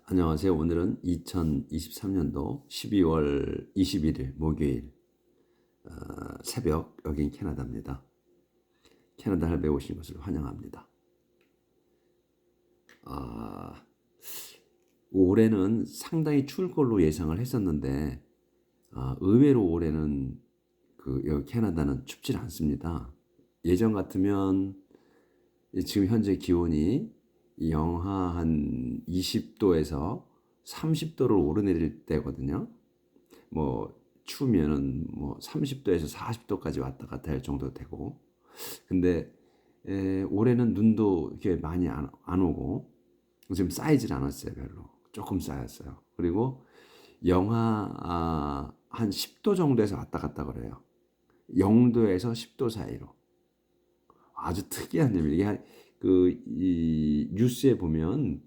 안녕하세요. 오늘은 2023년도 12월 21일 목요일 새벽, 여긴 캐나다입니다. 캐나다 할배 오신 것을 환영합니다. 올해는 상당히 추울 걸로 예상을 했었는데 의외로 올해는 여기 캐나다는 춥질 않습니다. 예전 같으면 지금 현재 기온이 영하 한 20도에서 30도를 오르내릴 때거든요. 뭐 추우면은 뭐 30도에서 40도까지 왔다 갔다 할 정도 되고, 근데 올해는 눈도 이렇게 많이 안 오고 지금 쌓이질 않았어요. 별로 조금 쌓였어요. 그리고 영하 한 10도 정도에서 왔다 갔다 그래요. 0도에서 10도 사이로. 아주 특이한 일입니다. 이게 이 뉴스에 보면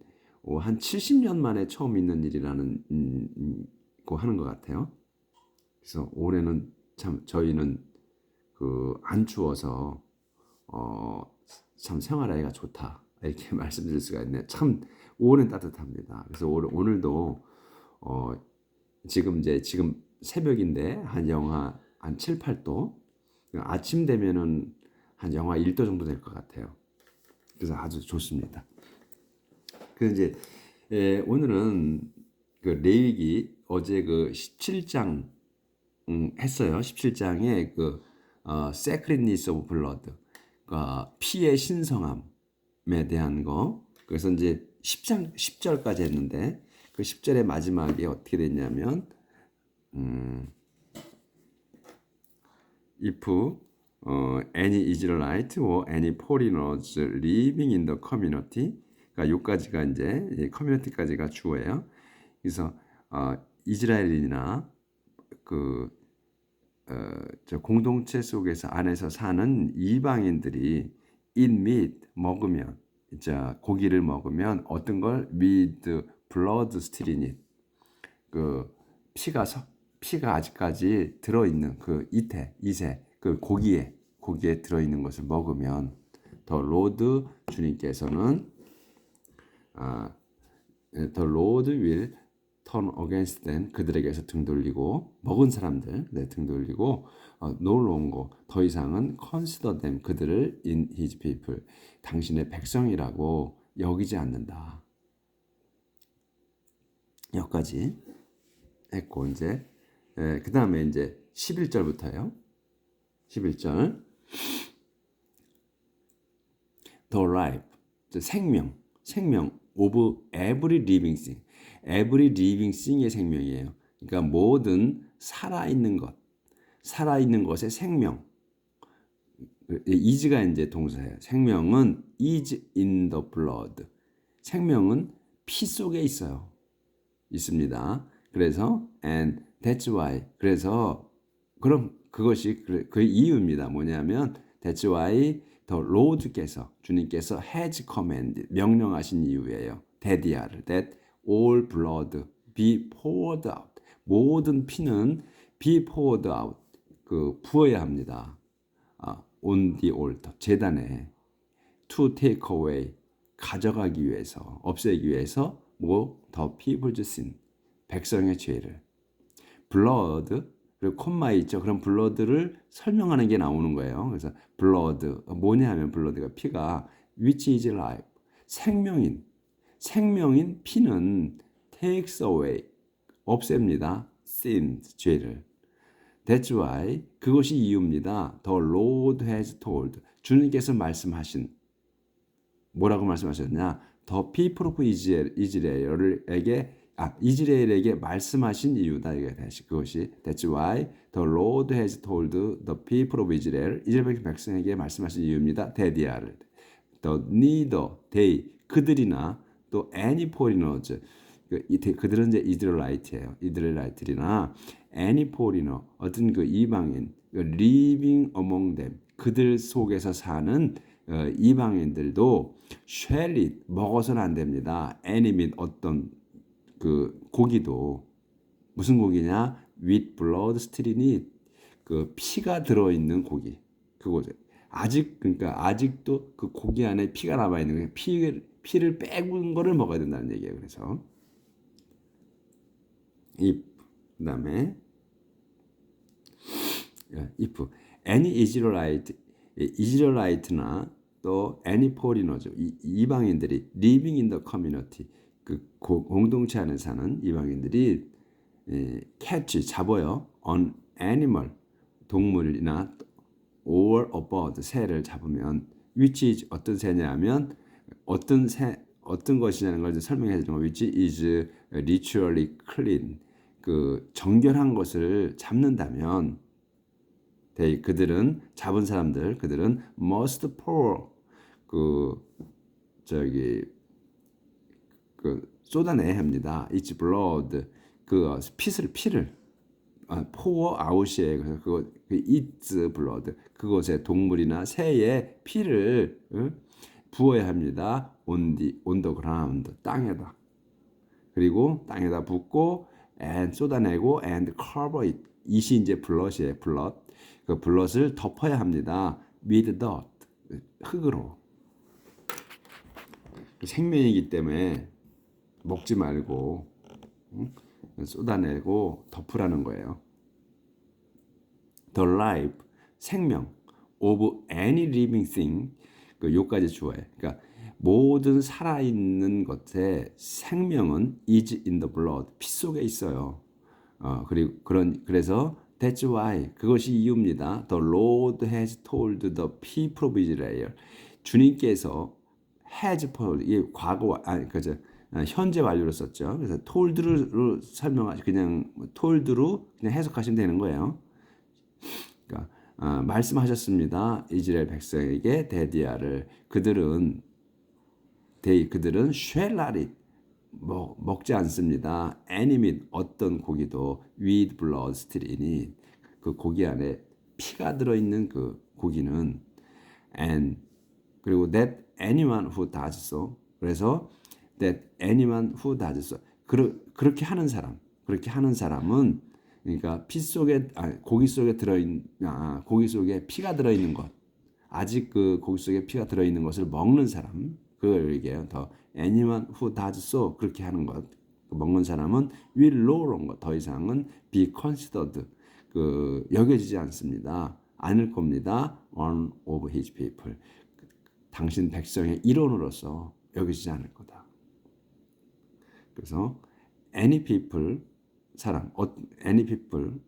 한 70년 만에 처음 있는 일이라는 거 하는 것 같아요. 그래서 올해는 참 저희는 안 추워서 참 생활하기가 좋다 이렇게 말씀드릴 수가 있네요. 참 올해는 따뜻합니다. 그래서 오늘도 어, 지금 새벽인데 한 영하 한 7, 8도, 아침 되면은 한 영하 1도 정도 될 것 같아요. 그래서 아주 좋습니다. 이제 오늘은 레위기 어제 17장 했어요. 17장에 Sacredness of Blood, 피의 신성함에 대한 거. 그래서 이제 10절까지 했는데 그 10절의 마지막에 어떻게 됐냐면 if any Israelite or any foreigners living in the community, 그러니까 요까지가 이제 커뮤니티까지가 주어예요. 그래서 이스라엘인이나 저 공동체 속에서 안에서 사는 이방인들이 eat meat, 먹으면, 자 고기를 먹으면 어떤 걸 with blood still in it, 그 피가 아직까지 들어 있는 이세 고기에 들어 있는 것을 먹으면 더 로드 주님께서는 the Lord will turn against them, 그들에게서 등 돌리고, 먹은 사람들 등 돌리고 no longer, 더 이상은 consider them, 그들을 in his people, 당신의 백성이라고 여기지 않는다. 여기까지 했고, 이제 그 다음에 이제 11절부터요. 11절 the life, 생명 of every living thing. every living thing의 생명이에요. 그러니까 모든 살아있는 것의 생명. is가 이제 동사예요. 생명은 is in the blood. 생명은 피 속에 있습니다. 그래서 and that's why, 그래서 그럼 그것이 그 이유입니다. 뭐냐면 that's why the Lord께서, 주님께서 has commanded, 명령하신 이유예요. that all blood be poured out, 모든 피는 be poured out, 부어야 합니다. on the altar, 제단에, to take away, 가져가기 위해서, 없애기 위해서, the people's sin, 백성의 죄를. blood, 그리고 콤마 있죠. 그럼 블러드를 설명하는 게 나오는 거예요. 그래서 블러드 뭐냐 하면, 블러드가 피가 which is life, 생명인 피는 takes away, 없앱니다. sins, 죄를. That's why, 그것이 이유입니다. The Lord has told, 주님께서 말씀하신, 뭐라고 말씀하셨냐? The people of 이스라엘에게 말씀하신 이유다. 그것이 That's why the Lord has told the people of Israel, 이스라엘 백성에게 말씀하신 이유입니다. 대디아를 the neither they, 그들이나 또 any foreigners, 그들은 이제 이스라엘이나 any foreigner, 어떤 이방인, living among them, 그들 속에서 사는 이방인들도 shall eat, 먹어서는 안 됩니다. any meat, 어떤 고기도, 무슨 고기냐? with blood still in it, 피가 들어있는 고기, 그거죠. 그러니까 아직도 그 고기 안에 피가 남아 있는 거예요. 피를 빼고 거를 먹어야 된다는 얘기예요. 그래서 if 그다음에 if any Israelite나 또 any foreigner죠. 이방인들이 living in the community 그 공동체 안에 사는 이방인들이 catch 잡아요. on animal 동물이나 or a bird 새를 잡으면 which is 어떤 새냐면 어떤 것이냐는 걸 설명해 주는 거 which is ritually clean 그 정결한 것을 잡는다면 그들은 잡은 사람들 그들은 must pour 그 저기 그 쏟아내야 합니다. its blood 그 피를 pour out이에요. 그래서 그 its blood 그것의 동물이나 새의 피를 부어야 합니다. on the ground 땅에다 그리고 땅에다 붓고 and 쏟아내고 and cover it 이시 이제 blood이에요. blood 그 블럿을 덮어야 합니다. with dirt 흙으로 생명이기 때문에 먹지 말고 쏟아내고 덮으라는 거예요. The life 생명 of any living thing 그 요까지 주어요. 그러니까 모든 살아있는 것의 생명은 is in the blood 피 속에 있어요. 그리고 그래서 That's why 그것이 이유입니다. The Lord has told the people of Israel. 주님께서 has told 이 과거 그죠 현재 완료로 썼죠. 그래서 told로 설명하시 그냥 told로 그냥 해석하시면 되는 거예요. 그러니까 말씀하셨습니다. 이스라엘 백성에게 데디아를 그들은 shall not eat 먹지 않습니다. any meat 어떤 고기도 with blood still in it 그 고기 안에 피가 들어있는 그 고기는 and 그리고 that anyone who does so 그래서 that anyone who does so 그렇게 하는 사람은 그러니까 피 속에 고기 속에 고기 속에 피가 들어있는 것 아직 그 고기 속에 피가 들어있는 것을 먹는 사람 그걸 얘기해요. 더 anyone who does so 그렇게 하는 것 먹는 사람은 will no longer 더 이상은 be considered 그 여겨지지 않습니다. 않을 겁니다. one of his people 당신 백성의 일원으로서 여겨지지 않을 거다. 그래서 any people 사람 any people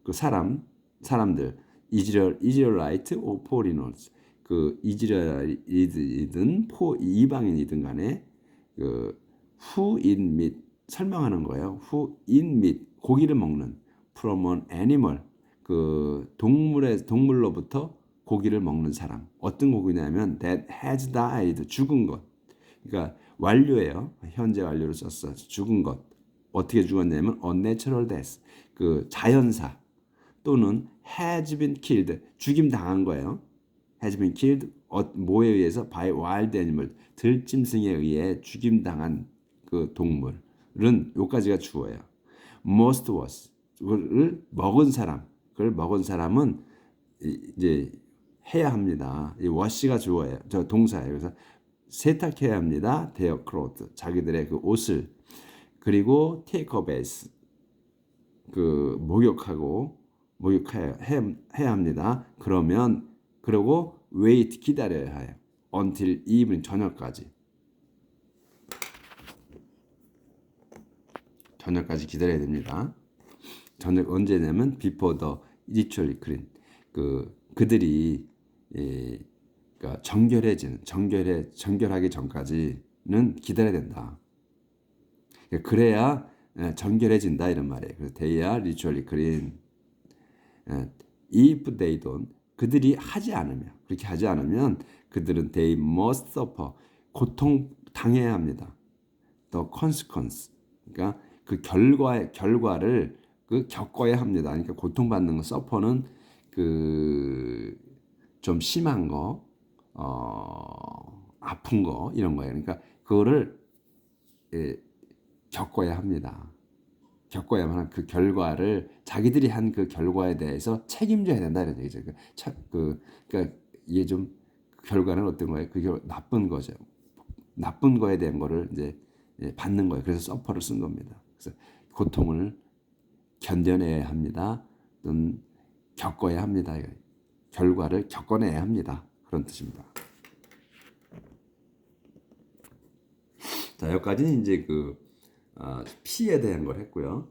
그 사람들 Israelite or foreigners 그 이스라엘이든 이방인이든 간에 그 who eat meat 설명하는 거예요. who eat meat 고기를 먹는 from an animal 그 동물로부터 고기를 먹는 사람 어떤 고기냐면 that has died 죽은 것 그러니까 완료예요. 현재 완료로 썼어. 죽은 것 어떻게 죽었냐면 unnatural death 그 자연사 또는 has been killed 죽임 당한 거예요. has been killed 뭐에 의해서 by wild animal 들짐승에 의해 죽임 당한 그 동물은 요까지가 주어요. most was 그걸 먹은 사람은 이제 해야 합니다. 이 was가 주어예요. 저 동사예요. 그래서 세탁해야 합니다. their clothes 자기들의 그 옷을 그리고 take a bath 그 목욕해야 합니다. 그러고 wait 기다려야 해요. until evening 저녁까지 기다려야 됩니다. 저녁 언제냐면 before the ritually clean 그들이 그러니까 정결하기 전까지는 기다려야 된다. 그래야 정결해진다 이런 말이에요. 그래서 they are ritually clean. If they don't 그들이 그렇게 하지 않으면 그들은 they must suffer 고통 당해야 합니다. The consequence 그러니까 그 결과를 그 겪어야 합니다. 그러니까 고통받는 거 suffer는 그 좀 심한 거 아픈 거 이런 거예요. 그러니까 그거를 겪어야 합니다. 겪어야만 그 결과를 자기들이 한 그 결과에 대해서 책임져야 된다 이런 얘기죠. 그러니까 이게 좀 결과는 어떤 거예요? 그게 나쁜 거죠. 나쁜 거에 대한 거를 이제 받는 거예요. 그래서 서퍼를 쓴 겁니다. 그래서 고통을 견뎌내야 합니다. 또는 겪어야 합니다. 결과를 겪어내야 합니다. 그런 뜻입니다. 자, 여기까지는 이제 피에 대한 걸 했고요.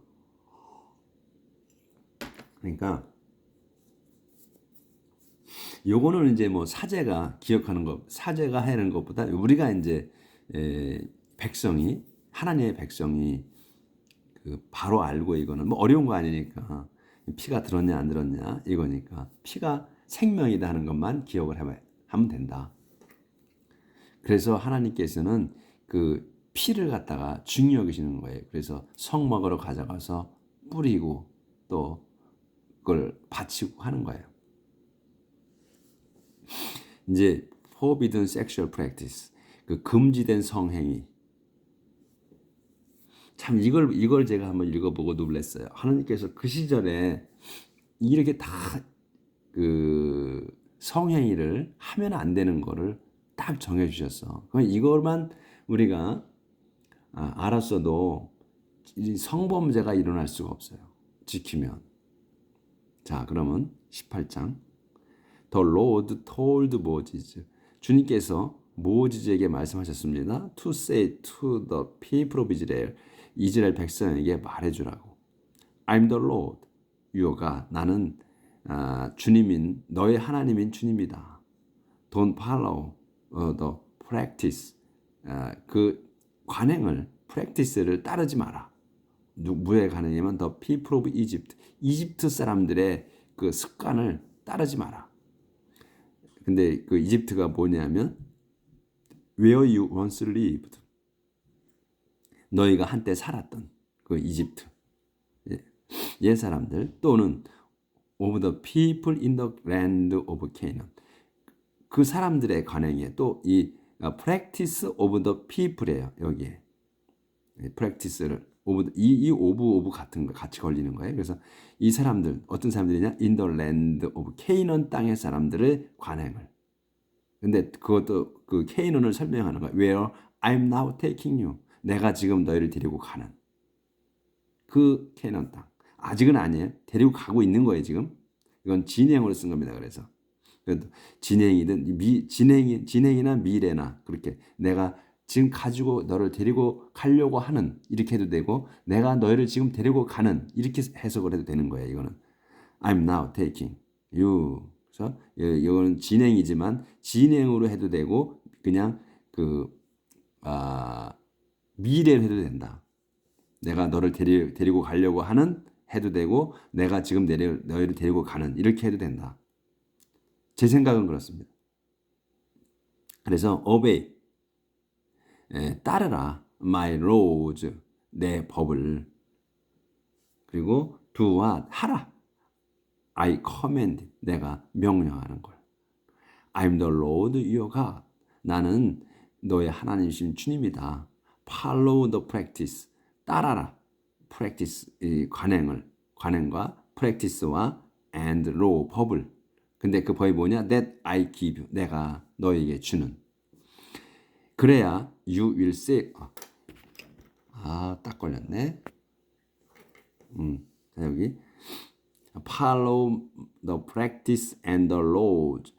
그러니까 요거는 이제 뭐 사제가 기억하는 것, 사제가 하는 것보다 우리가 이제 백성이 하나님의 백성이 바로 알고 이거는 뭐 어려운 거 아니니까 피가 들었냐 안 들었냐 이거니까 피가 생명이다 하는 것만 기억을 하면 된다. 그래서 하나님께서는 그 피를 갖다가 중히 여기시는 거예요. 그래서 성막으로 가져가서 뿌리고 또 그걸 바치고 하는 거예요. 이제 forbidden sexual practice, 그 금지된 성행위. 참 이걸 제가 한번 읽어보고 놀랐어요. 하나님께서 그 시절에 이렇게 다 그 성행위를 하면 안 되는 거를 딱 정해주셨어. 그럼 이걸만 우리가 알았어도 성범죄가 일어날 수가 없어요. 지키면. 자, 그러면 18장. The Lord told Moses. 주님께서 모지에게 말씀하셨습니다. To say to the people of Israel. 이스라엘 백성에게 말해주라고. I'm the Lord. your God. 나는 주님인 너의 하나님인 주님이다. Don't follow the practice. 그 관행을 practice를 따르지 마라. 누구의 관행이면 the people of Egypt. 이집트 사람들의 그 습관을 따르지 마라. 근데 그 이집트가 뭐냐면 where you once lived. 너희가 한때 살았던 그 이집트. 옛 사람들 또는 of the people in the land of Canaan. 그 사람들의 관행이에요. 또 이 practice of the people이에요. 여기에 practice를 이 오브 같은 거 같이 걸리는 거예요. 그래서 이 사람들 어떤 사람들이냐? in the land of Canaan 땅의 사람들의 관행을. 근데 그것도 그 케이논을 설명하는 거예요. Where I'm now taking you. 내가 지금 너희를 데리고 가는 그 케이논 땅. 아직은 아니에요. 데리고 가고 있는 거예요, 지금. 이건 진행으로 쓴 겁니다. 그래서 진행이든 진행이나 미래나 그렇게 내가 지금 가지고 너를 데리고 가려고 하는 이렇게 해도 되고 내가 너희를 지금 데리고 가는 이렇게 해석을 해도 되는 거예요. 이거는 I'm now taking you. 그래서 이거는 진행이지만 진행으로 해도 되고 그냥 미래를 해도 된다. 내가 너를 데리고 가려고 하는 해도 되고 내가 지금 너희를 데리고 가는 이렇게 해도 된다. 제 생각은 그렇습니다. 그래서 obey, 따르라 my laws, 내 법을. 그리고 do what, 하라 I command, 내가 명령하는 걸. I'm the Lord your God, 나는 너의 하나님이신 주님이다. Follow the practice, 따라라. practice, 이 관행과 practice와 and law, 법을. 근데 그 법이 뭐냐? That I give you, 내가 너에게 주는. 그래야 you will say. 딱 걸렸네. 자, 여기 follow the practice and the laws.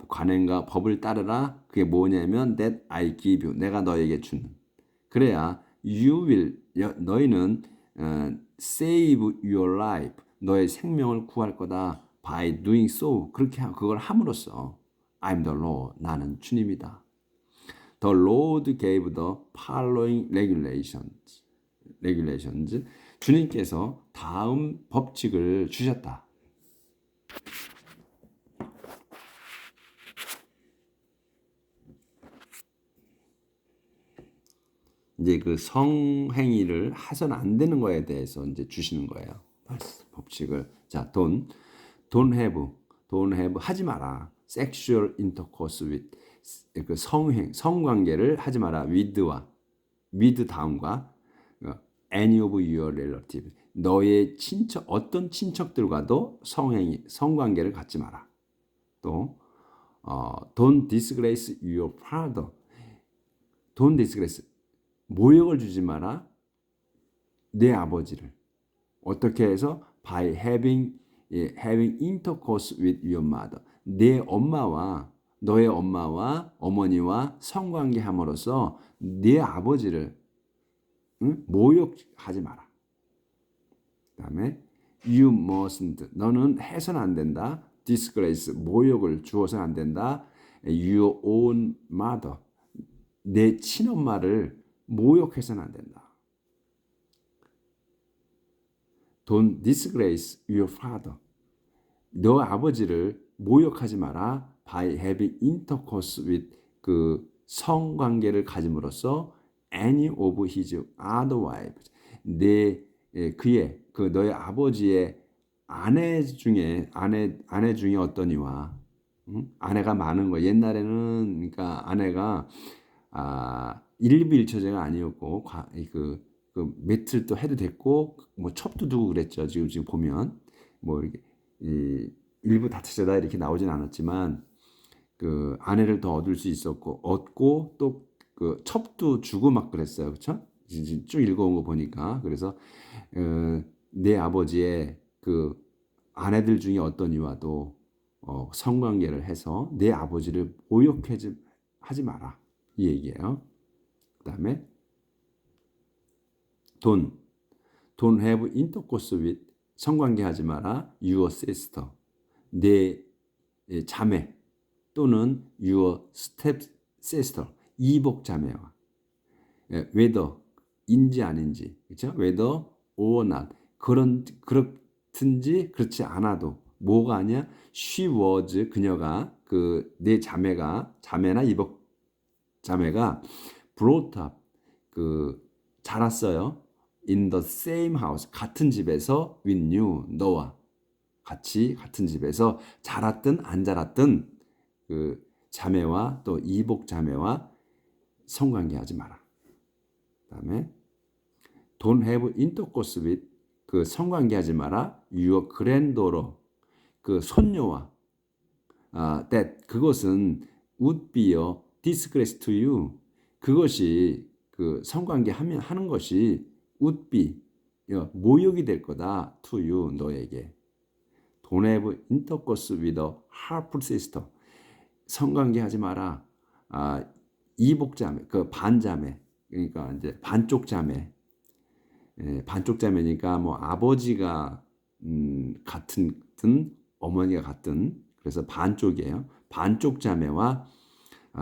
관행과 법을 따르라. 그게 뭐냐면 that I give you, 내가 너에게 주는. 그래야 you will, 너희는 save your life, 너의 생명을 구할 거다. by doing so, 그렇게 그걸 함으로써 I'm the Lord, 나는 주님이다. The Lord gave the following regulations. 주님께서 다음 법칙을 주셨다. 이제 그 성행위를 해서는 안 되는 거에 대해서 이제 주시는 거예요. 법칙을. 자, don't have 하지 마라. sexual intercourse with, 그 성관계를 하지 마라. with 다음과 any of your relative, 너의 어떤 친척들과도 성관계를 갖지 마라. 또 don't disgrace your father, don't disgrace, 모욕을 주지 마라. 내 아버지를 어떻게 해서 by having intercourse with your mother. 내 엄마와 너의 엄마와 어머니와 성관계함으로써 내 아버지를 모욕하지 마라. 그다음에 you mustn't. 너는 해서는 안 된다. disgrace. 모욕을 주어서는 안 된다. your own mother. 내 친엄마를 모욕해서는 안 된다. Don't disgrace your father. 너 아버지를 모욕하지 마라. By having intercourse with 그 성관계를 가짐으로써 any of his other wives. 그의 그 너의 아버지의 아내 중에 어떠니와 아내가 많은 거. 옛날에는 그러니까 아내가 일비일처제가 아니었고 그 매트를 또 해도 됐고 뭐 첩도 두고 그랬죠. 지금 보면 뭐 이렇게 일부 다처제다 이렇게 나오진 않았지만 그 아내를 더 얻을 수 있었고 얻고 또 그 첩도 주고 막 그랬어요. 그렇죠? 쭉 읽어온 거 보니까 그래서 내 아버지의 그 아내들 중에 어떤 이와도 성관계를 해서 내 아버지를 모욕하지 마라 이 얘기예요. 그다음에 don't have intercourse with 성관계하지 마라 your sister 내 자매 또는 your step sister 이복 자매와 whether 인지 아닌지 그렇죠? whether or not 그렇든지 그렇지 않아도 뭐가 아니야? she was 그녀가 그 내 자매나 이복 자매가 brought up 그 자랐어요. in the same house 같은 집에서 with you 너와 같이 같은 집에서 자랐든 안 자랐든 그 자매와 또 이복 자매와 성관계하지 마라. 그다음에 don't have intercourse with 그 성관계하지 마라 your granddaughter 그 손녀와 that 그것은 would be a disgrace to you 그것이 그 성관계 하는 것이 would be 모욕이 될 거다 to you 너에게 don't have intercourse with a half sister 성관계하지 마라 이복자매 그 반자매 그러니까 이제 반쪽 자매 반쪽 자매니까 뭐 아버지가 같은 어머니가 같은 그래서 반쪽이에요. 반쪽 자매와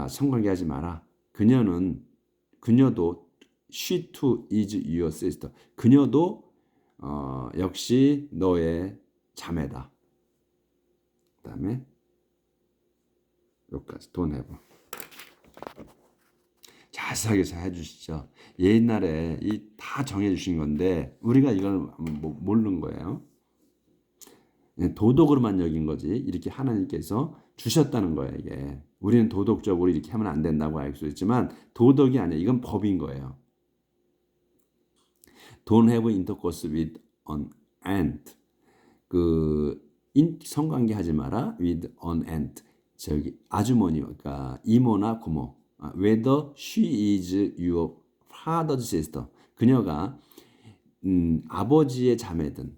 성관계하지 마라. 그녀도 she too is your sister. 그녀도 역시 너의 자매다. 그다음에 여기까지 don't have. 자세하게 잘 해주시죠. 옛날에 다 정해주신 건데 우리가 이걸 모르는 거예요. 도덕으로만 여긴 거지. 이렇게 하나님께서 주셨다는 거예요. 이게 우리는 도덕적으로 이렇게 하면 안 된다고 알고 있지만 도덕이 아니에요. 이건 법인 거예요. Don't have intercourse with an aunt. 성관계 하지 마라 with an aunt. 저기 아주머니, 그러니까 이모나 고모. Whether she is your father's sister. 그녀가 아버지의 자매든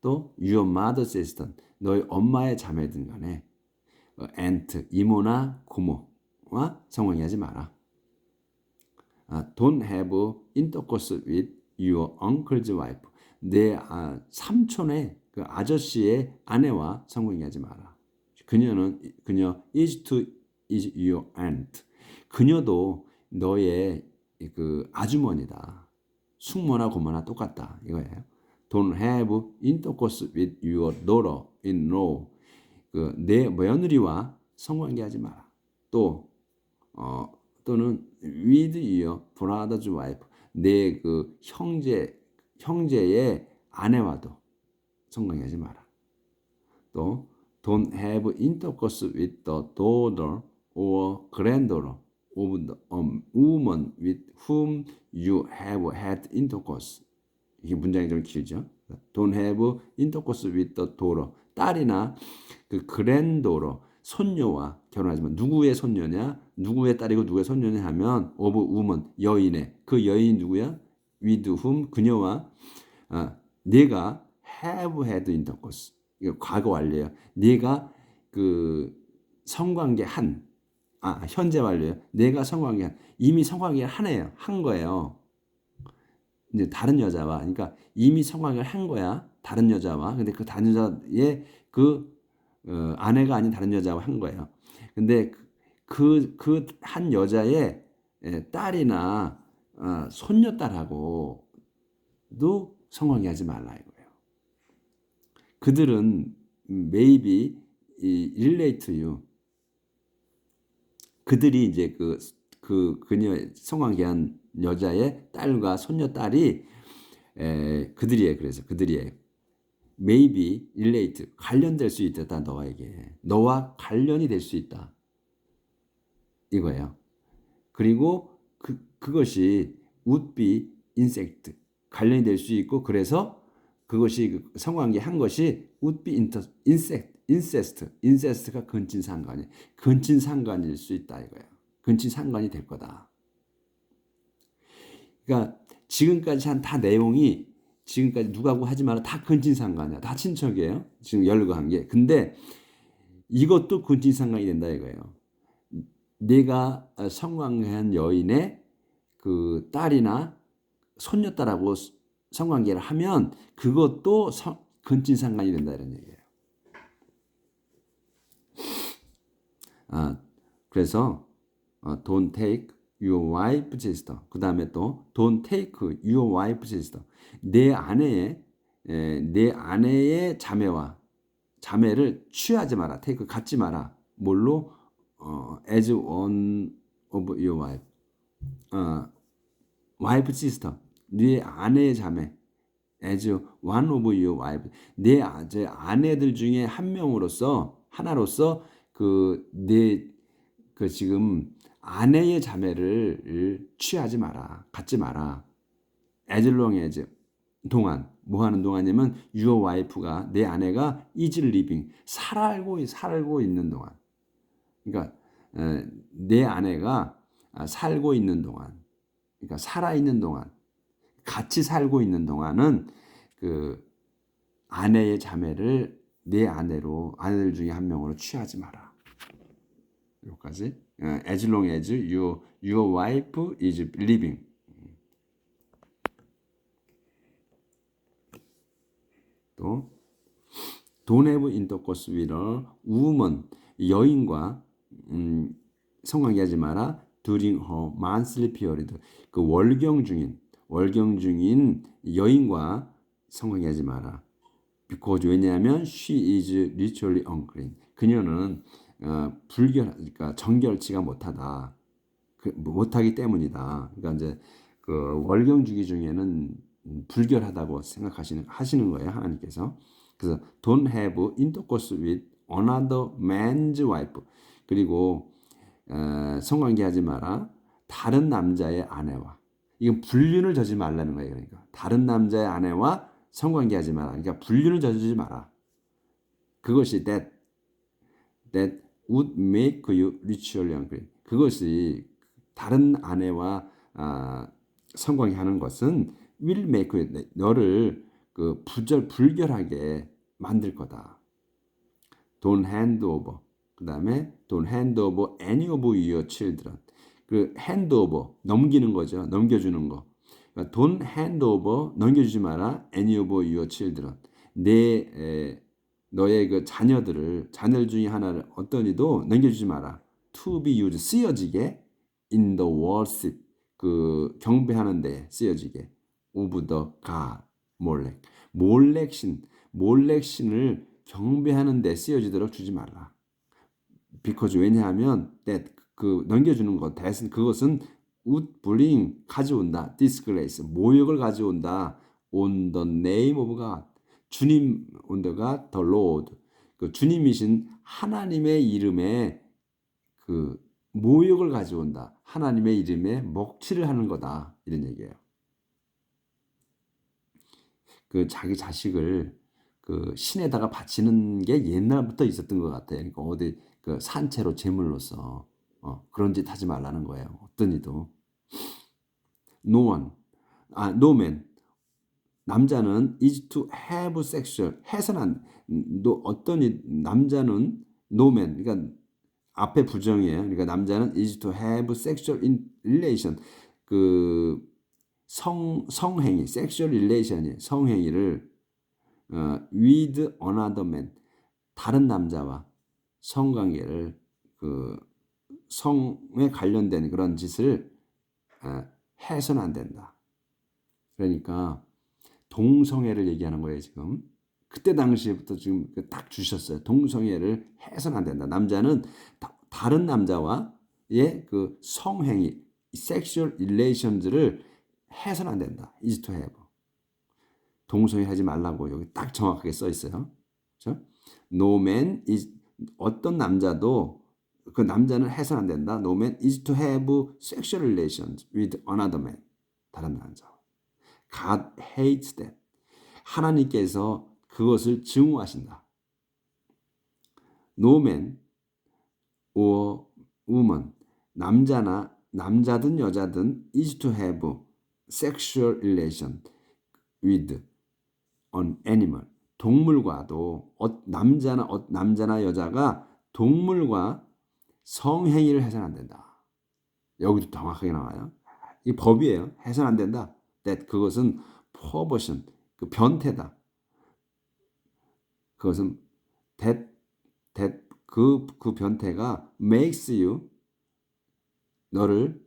또 your mother's sister. 너의 엄마의 자매든 간에 aunt, 이모나 고모와 성관계하지 마라. Don't have intercourse with your uncle's wife. 내 삼촌의 그 아저씨의 아내와 성관계하지 마라. 그녀 is your aunt. 그녀도 너의 그 아주머니다. 숙모나 고모나 똑같다 이거예요. Don't have intercourse with your daughter-in-law. 그 내 며느리와 성관계하지 마라. 또는 with your brother's wife. 내 그 형제의 아내와도 성관계하지 마라. 또 don't have intercourse with the daughter or granddaughter of the woman with whom you have had intercourse. 이게 문장이 좀 길죠. Don't have intercourse with the daughter. 딸이나 그 granddaughter, 손녀와 결혼하지만 누구의 손녀냐? 누구의 딸이고 누구의 손녀냐 하면 of woman, 여인의. 그 여인이 누구야? with whom 그녀와 네가 have had intercourse. 이거 과거 완료예요. 네가 그 성관계 현재 완료예요. 내가 성관계 이미 성관계를 한 거예요. 이제 다른 여자와 그러니까 이미 성관계를 한 거야. 다른 여자와. 근데 그 다른 여자의 아내가 아닌 다른 여자와 한 거예요. 근데 그 한 여자의 딸이나 손녀딸하고도 성관계하지 말라 이거예요. 그들은 maybe relate to you. 그들이 이제 그녀 성관계한 여자의 딸과 손녀딸이 그들이에요. 그래서 그들이에요. maybe relate 관련될 수 있다 너에게 너와 관련이 될 수 있다 이거예요. 그리고 그것이 would be insect 관련이 될 수 있고 그래서 그것이 성관계 한 것이 would be incest가 근친상간일 수 있다 이거예요. 근친상간이 될 거다. 그러니까 지금까지 한 다 내용이 지금까지 누가고 하지 마라 다 근친상간이야. 다 친척이에요. 지금 연루한 게. 근데 이것도 근친상간이 된다 이거예요. 내가 성관계한 여인의 그 딸이나 손녀딸하고 성관계를 하면 그것도 근친상간이 된다 이런 얘기예요. 그래서 don't take your wife's sister. 그 다음에 또 don't take your wife's sister. 내 아내의 자매를 취하지 마라. take 갖지 마라. 뭘로? as one of your wife. wife's sister. 네 아내의 자매. as one of your wife. 내 아내들 중에 하나로서 지금 아내의 자매를 취하지 마라. 갖지 마라. as long as 동안 뭐 하는 동안이면 your wife가 내 아내가 is living 살고 있는 동안. 그러니까 내 아내가 살고 있는 동안. 그러니까 살아 있는 동안. 같이 살고 있는 동안은 그 아내의 자매를 내 아내들 중에 한 명으로 취하지 마라. 여기까지. as long as your wife is living. 또 don't have intercourse with a woman. 여인과 성관계하지 마라. during her monthly period. 그 월경 중인 여인과 성관계하지 마라. because 왜냐하면 she is ritually unclean. 그녀는 그러니까 정결치가 못하기 때문이다. 그러니까 이제 그 월경 주기 중에는 불결하다고 하시는 거예요, 하나님께서. 그래서 don't have intercourse with another man's wife. 그리고 성관계하지 마라. 다른 남자의 아내와. 이건 불륜을 저지르지 말라는 거예요. 그러니까 다른 남자의 아내와 성관계하지 마라. 그러니까 불륜을 저지르지 마라. 그것이 that would make you ritually unclean. 그것이 다른 아내와 성관계하는 것은 will make you, 너를 그 불결하게 만들 거다. Don't hand over. 그 다음에 don't hand over any of your children. 그 hand over 넘기는 거죠. 넘겨주는 거. 그러니까 don't hand over 넘겨주지 마라. any of your children. 너의 그 자녀들 중에 하나를 어떤 이도 넘겨주지 마라. To be used 쓰여지게 in the worship 그 경배하는데 쓰여지게 of the god 몰렉신을 경배하는데 쓰여지도록 주지 말라. because 왜냐하면 that 그 넘겨주는 것 그것은 would bring 가져온다. disgrace 모욕을 가져온다. on the name of God 주님 on the God the Lord 그 주님이신 하나님의 이름에 그 모욕을 가져온다. 하나님의 이름에 먹칠을 하는 거다. 이런 얘기예요. 그 자기 자식을 그 신에다가 바치는 게 옛날부터 있었던 것 같아요. 그러니까 어디 그 산채로 제물로서 그런 짓 하지 말라는 거예요. 어떤 이도. No one no man. 남자는 is to have sexual. 해서는 어떤 남자는 no man. 그러니까 앞에 부정이에요. 그러니까 남자는 is to have sexual relation. 그 성행위, sexual relation이 성행위를 with another man. 다른 남자와 성관계를 그 성에 관련된 그런 짓을 해서는 안 된다. 그러니까 동성애를 얘기하는 거예요, 지금. 그때 당시부터 지금 딱 주셨어요. 동성애를 해서는 안 된다. 남자는 다른 남자와의 그 성행위, sexual relations를 해서는 안 된다. is to have. 동성애 하지 말라고 여기 딱 정확하게 써 있어요. 그렇죠? No man is 어떤 남자도 그 남자는 해서는 안 된다. No man is to have sexual relations with another man. 다른 남자. God hates that. 하나님께서 그것을 증오하신다. No man or woman. 남자든 여자든 is to have sexual relation with an animal. 동물과도 남자나 여자가 동물과 성행위를 해서는 안 된다. 여기도 정확하게 나와요. 이 법이에요. 해서는 안 된다. that 그것은 perversion, 그 변태다. 그것은 that 그 변태가 makes you 너희를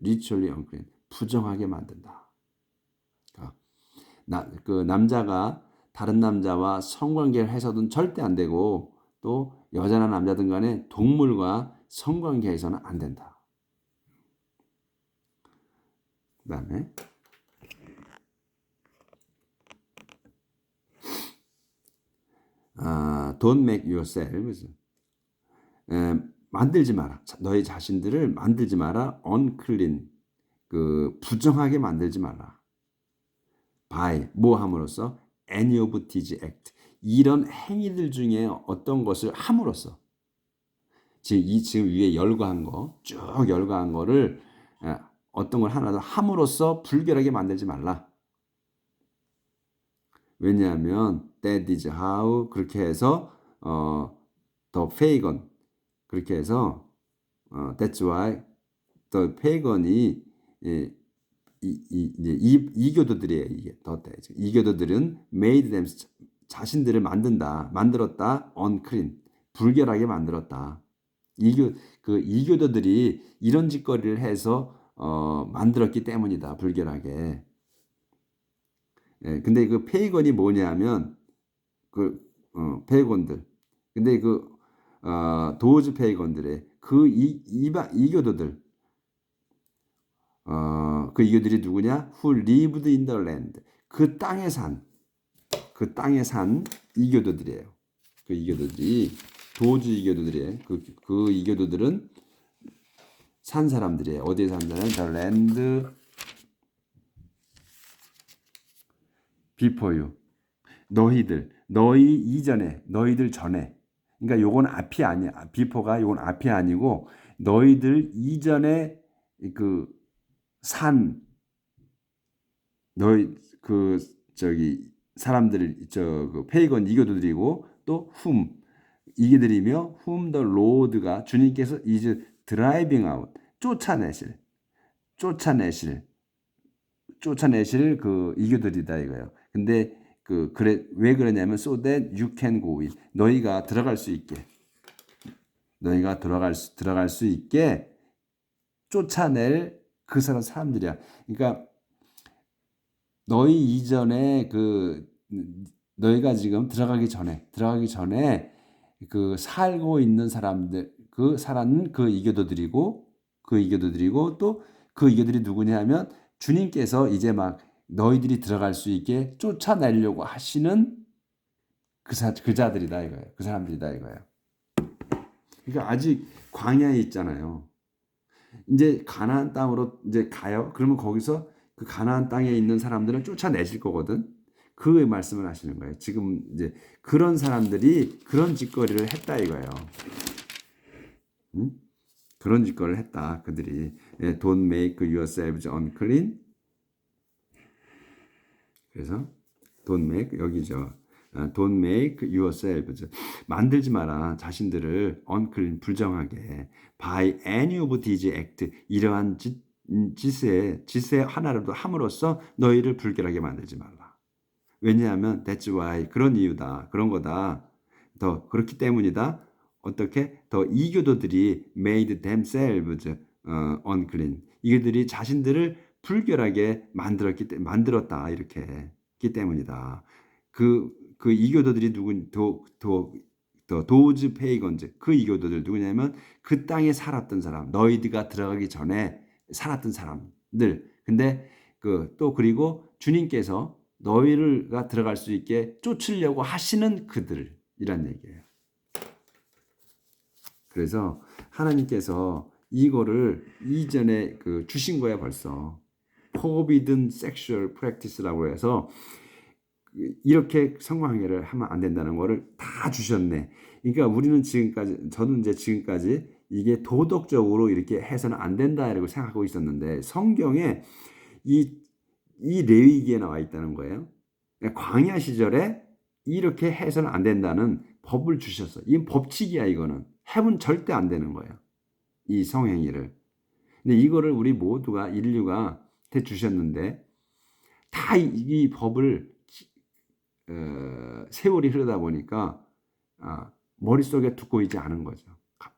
ritually unclean, 부정하게 만든다. 그 남자가 다른 남자와 성관계를 해서는 절대 안 되고 또 여자나 남자든 간에 동물과 성관계해서는 안 된다. 그 다음에 don't make yourself 만들지 마라. 너희 자신들을 만들지 마라. unclean 그 부정하게 만들지 마라. by 뭐 함으로써 any of these act 이런 행위들 중에 어떤 것을 함으로써 지금 위에 열거한 거 쭉 열거한 거를 어떤 걸 하나도 함으로써 불결하게 만들지 말라. 왜냐하면 that is how 그렇게 해서 the pagan 그렇게 해서 that's why the pagan이 이교도들이에요. 이게 이교도들은 made them 자신들을 만들었다 unclean 불결하게 만들었다. 이교도들이 이런 짓거리를 해서 만들었기 때문이다. 불결하게. 예, 근데 그 페이건이 뭐냐면 페이건들. 근데 도즈 페이건들의 이교도들. 그 이교들이 누구냐? Who lived in the land. 그 땅에 산 이교도들이에요. 그 이교도들이 도주 이교도들이에요. 그 이교도들은 산 사람들이에요. 어디에 산다는 the land before you. 너희 이전에, 너희들 전에. 그러니까 요건 앞이 아니야. before가 요건 앞이 아니고 너희들 이전에 너희 사람들 페이건 이교도들이고 또 이게들이며 whom the Lord가 주님께서 is driving out 쫓아내실 그 이교들이다 이거예요. 근데 왜 그러냐면 so that you can go in. 너희가 들어갈 수 있게 쫓아낼 그 사람들이야. 그러니까 너희 이전에 너희가 지금 들어가기 전에 살고 있는 사람들 그 이교도들이고 또 그 이교들이 누구냐면 주님께서 이제 막 너희들이 들어갈 수 있게 쫓아내려고 하시는 그 자들이다 이거예요. 그 사람들이다 이거예요. 그러니까 아직 광야에 있잖아요. 이제 가나안 땅으로 이제 가요. 그러면 거기서 그 가나안 땅에 있는 사람들은 쫓아내실 거거든. 그 말씀을 하시는 거예요. 지금 이제 그런 사람들이 그런 짓거리를 했다 이거예요. 그런 짓거리를 했다. 그들이 don't make yourselves unclean 그래서 don't make 여기죠. Don't make yourselves 만들지 마라 자신들을 unclean 불정하게 by any of these act 이러한 짓에 하나라도 함으로써 너희를 불결하게 만들지 말라. 왜냐하면 that's why 그런 이유다. 그런 거다. 더 그렇기 때문이다. 어떻게 더 이교도들이 made themselves unclean 이들이 자신들을 불결하게 만들었다 이렇게 했기 때문이다. 그 이교도들이 도즈 페이건즈 그 이교도들 누구냐면 그 땅에 살았던 사람 너희가 들어가기 전에 살았던 사람들 근데 또 그리고 주님께서 너희가 들어갈 수 있게 쫓으려고 하시는 그들이란 얘기예요. 그래서 하나님께서 이거를 이전에 주신 거야 벌써. Forbidden Sexual Practice라고 해서 이렇게 성관계를 하면 안 된다는 거를 다 주셨네. 그러니까 우리는 저는 이제 지금까지 이게 도덕적으로 이렇게 해서는 안 된다라고 생각하고 있었는데 성경에 이 레위기에 나와 있다는 거예요. 광야 시절에 이렇게 해서는 안 된다는 법을 주셨어. 이 법칙이야 이거는. 해면 절대 안 되는 거예요. 이 성행위를. 근데 이거를 우리 모두가 인류가 주셨는데 다 이 법을 세월이 흐르다 보니까 머릿속에 두고 있지 않은 거죠.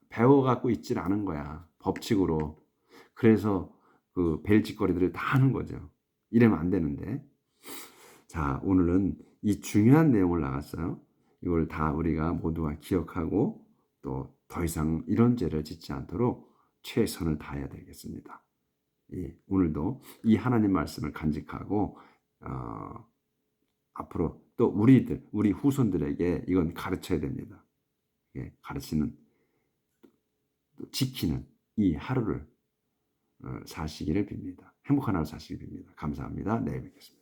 배워갖고 있질 않은 거야. 법칙으로. 그래서 그 벨짓거리들을 다 하는 거죠. 이러면 안 되는데. 자, 오늘은 이 중요한 내용을 나갔어요. 이걸 다 우리가 모두가 기억하고 또 더 이상 이런 죄를 짓지 않도록 최선을 다해야 되겠습니다. 오늘도 이 하나님 말씀을 간직하고 앞으로 또 우리 후손들에게 이건 가르쳐야 됩니다. 가르치는 지키는 이 하루를 사시기를 빕니다. 행복한 하루 사시기를 빕니다. 감사합니다. 내일 뵙겠습니다.